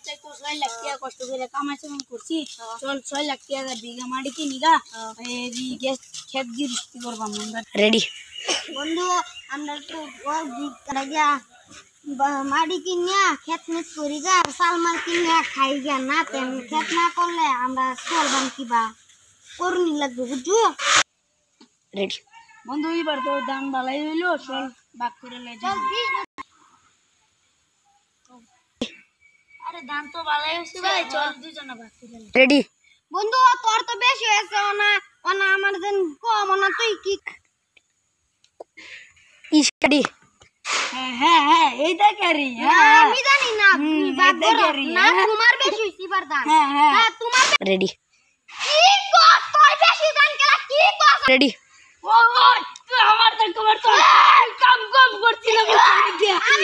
তাই তো 6 লাখ টাকা কষ্ট করে কামাইছে মন করছি চল 6 লাখ টাকা বিঘা মাটি কিনি গা এই গ্যাস খেত গিরস্তি করবা আমরা রেডি বন্ধু আমরা তো বিঘা গিয়া মাটি কিনিয়া খেত মিট করি গা সালমাল কিনিয়া খাই গিয়া না তেন খেত না করলে আমরা চলবাম কিবা করনি লাগবে বুঝছো রেডি বন্ধু এবার তো দাম ভালোই হইলো চল ভাগ করে লে চল আরে দাম তো ভালোই হইছে ভাই চল দুজনে ভাগ করে লে রেডি বন্ধু তোর তো বেশি হয়েছে ওনা আমার যেন কম না তুই কি ইস্টাডি হ্যাঁ এই দেখারি আমি জানি না বাদ না তোমার বেশি হইছে এবার দাম হ্যাঁ তোমার রেডি কি কস তোর বেশি দাম কেলা কি কস রেডি ওই তুই আমার দাম তোমার তো কাম কম করছিস না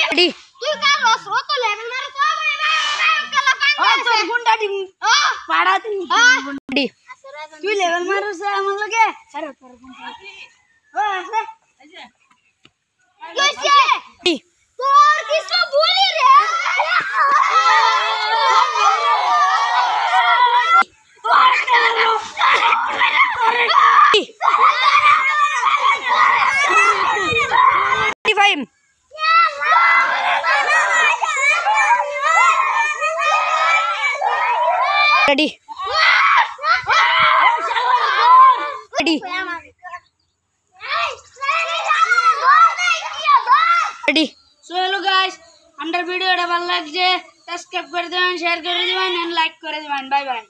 রেডি তুই কাল লস ও তো লেভেল মারে তো কেলা ও তোর গুন্ডা দিম পাড়া দিম রেডি তুই লেভেল মারছ আমার লগে আরে তোর গুন্ডা ও আছে কইছে তোর কিছু বলি রে ready ready ready so hello guys আমরা ভিডিওটা ভালো লাগছে সাবস্ক্রাইব করে দিবেন শেয়ার করে দিবেন এন্ড লাইক করে দিবেন বাই বাই